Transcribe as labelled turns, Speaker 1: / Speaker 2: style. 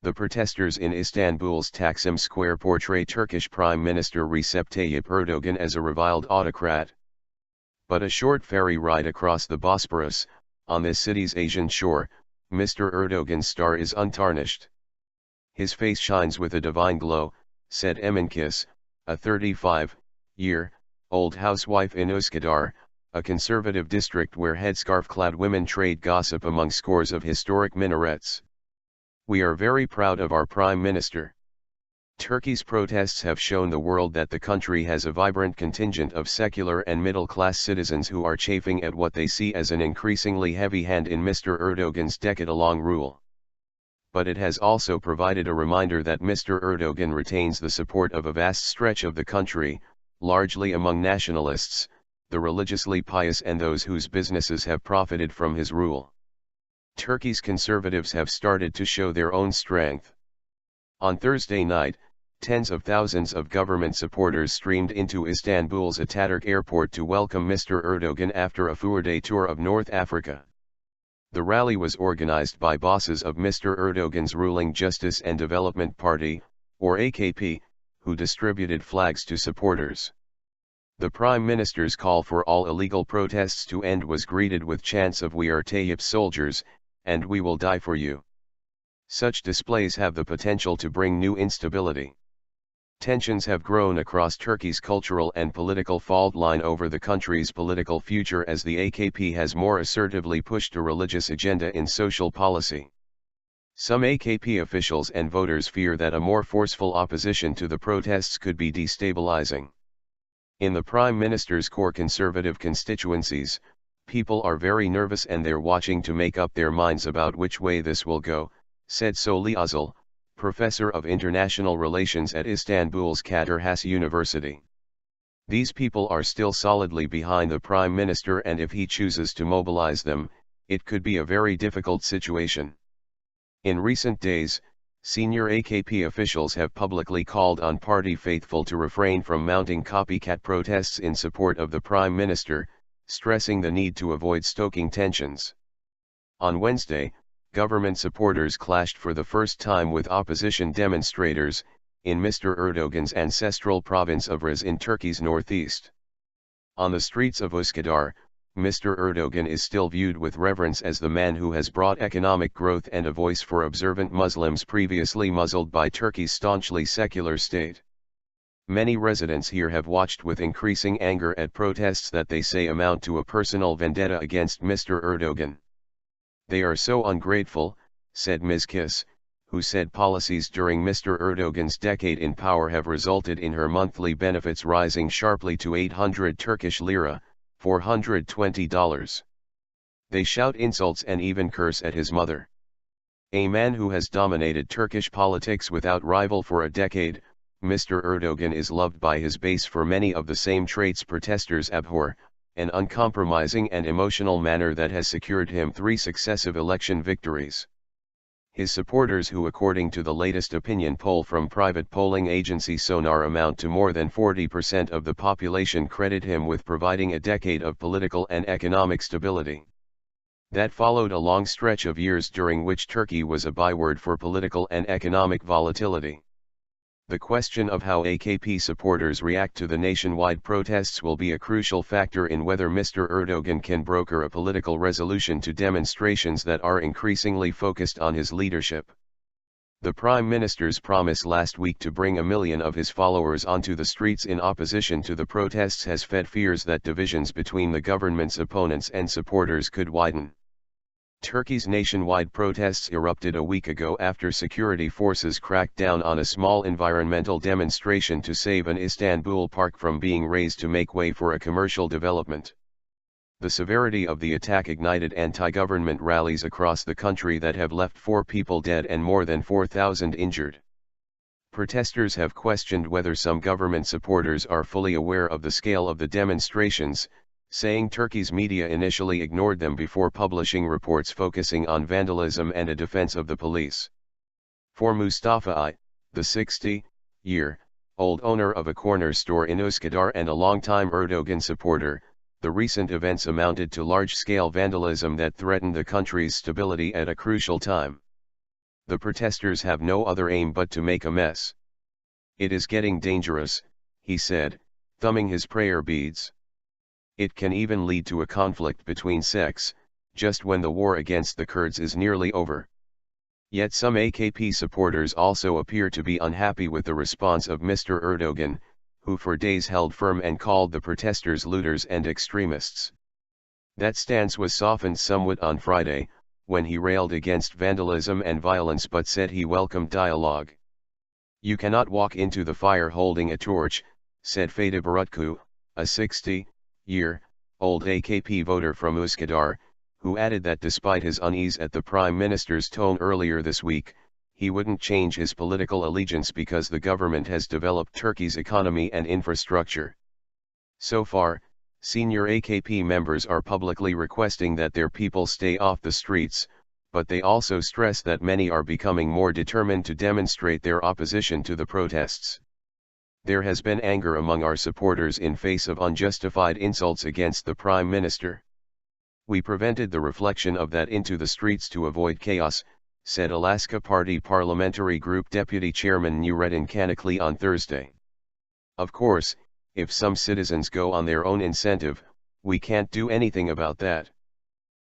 Speaker 1: The protesters in Istanbul's Taksim Square portray Turkish Prime Minister Recep Tayyip Erdogan as a reviled autocrat. But a short ferry ride across the Bosporus, on this city's Asian shore, Mr. Erdogan's star is untarnished. His face shines with a divine glow, said Emine Kis, a 35-year-old housewife in Uskudar, a conservative district where headscarf-clad women trade gossip among scores of historic minarets. We are very proud of our Prime Minister. Turkey's protests have shown the world that the country has a vibrant contingent of secular and middle-class citizens who are chafing at what they see as an increasingly heavy hand in Mr. Erdogan's decade-long rule. But it has also provided a reminder that Mr. Erdogan retains the support of a vast stretch of the country, largely among nationalists, the religiously pious and those whose businesses have profited from his rule. Turkey's conservatives have started to show their own strength. On Thursday night, tens of thousands of government supporters streamed into Istanbul's Ataturk airport to welcome Mr. Erdogan after a 4-day tour of North Africa. The rally was organized by bosses of Mr. Erdogan's ruling Justice and Development Party, or AKP, who distributed flags to supporters. The Prime Minister's call for all illegal protests to end was greeted with chants of "We are Tayyip's soldiers, and we will die for you." Such displays have the potential to bring new instability. Tensions have grown across Turkey's cultural and political fault line over the country's political future as the AKP has more assertively pushed a religious agenda in social policy. Some AKP officials and voters fear that a more forceful opposition to the protests could be destabilizing. In the Prime Minister's core conservative constituencies, people are very nervous and they're watching to make up their minds about which way this will go, said Soli Özal, professor of international relations at Istanbul's Kadir Has University. These people are still solidly behind the Prime Minister, and if he chooses to mobilize them, it could be a very difficult situation. In recent days, senior AKP officials have publicly called on party faithful to refrain from mounting copycat protests in support of the Prime Minister, stressing the need to avoid stoking tensions. On Wednesday, government supporters clashed for the first time with opposition demonstrators, in Mr. Erdogan's ancestral province of Rize in Turkey's northeast. On the streets of Uskudar, Mr. Erdogan is still viewed with reverence as the man who has brought economic growth and a voice for observant Muslims previously muzzled by Turkey's staunchly secular state. Many residents here have watched with increasing anger at protests that they say amount to a personal vendetta against Mr. Erdogan. They are so ungrateful, said Ms. Kis, who said policies during Mr. Erdogan's decade in power have resulted in her monthly benefits rising sharply to 800 Turkish lira, $420. They shout insults and even curse at his mother. A man who has dominated Turkish politics without rival for a decade, Mr. Erdogan is loved by his base for many of the same traits protesters abhor, an uncompromising and emotional manner that has secured him 3 successive election victories. His supporters, who according to the latest opinion poll from private polling agency Sonar amount to more than 40% of the population, credit him with providing a decade of political and economic stability. That followed a long stretch of years during which Turkey was a byword for political and economic volatility. The question of how AKP supporters react to the nationwide protests will be a crucial factor in whether Mr. Erdogan can broker a political resolution to demonstrations that are increasingly focused on his leadership. The Prime Minister's promise last week to bring 1 million of his followers onto the streets in opposition to the protests has fed fears that divisions between the government's opponents and supporters could widen. Turkey's nationwide protests erupted a week ago after security forces cracked down on a small environmental demonstration to save an Istanbul park from being razed to make way for a commercial development. The severity of the attack ignited anti-government rallies across the country that have left 4 people dead and more than 4,000 injured. Protesters have questioned whether some government supporters are fully aware of the scale of the demonstrations, saying Turkey's media initially ignored them before publishing reports focusing on vandalism and a defense of the police. For Mustafa I, the 60-year-old owner of a corner store in Uskudar and a longtime Erdogan supporter, the recent events amounted to large-scale vandalism that threatened the country's stability at a crucial time. The protesters have no other aim but to make a mess. It is getting dangerous, he said, thumbing his prayer beads. It can even lead to a conflict between sects, just when the war against the Kurds is nearly over. Yet some AKP supporters also appear to be unhappy with the response of Mr. Erdogan, who for days held firm and called the protesters looters and extremists. That stance was softened somewhat on Friday, when he railed against vandalism and violence but said he welcomed dialogue. "You cannot walk into the fire holding a torch," said Fatih Barutku, a 60-year-old AKP voter from Uskudar, who added that despite his unease at the Prime Minister's tone earlier this week, he wouldn't change his political allegiance because the government has developed Turkey's economy and infrastructure. So far, senior AKP members are publicly requesting that their people stay off the streets, but they also stress that many are becoming more determined to demonstrate their opposition to the protests. "There has been anger among our supporters in face of unjustified insults against the Prime Minister. We prevented the reflection of that into the streets to avoid chaos," said Alaska Party Parliamentary Group Deputy Chairman Nurettin Kanakli on Thursday. "Of course, if some citizens go on their own incentive, we can't do anything about that.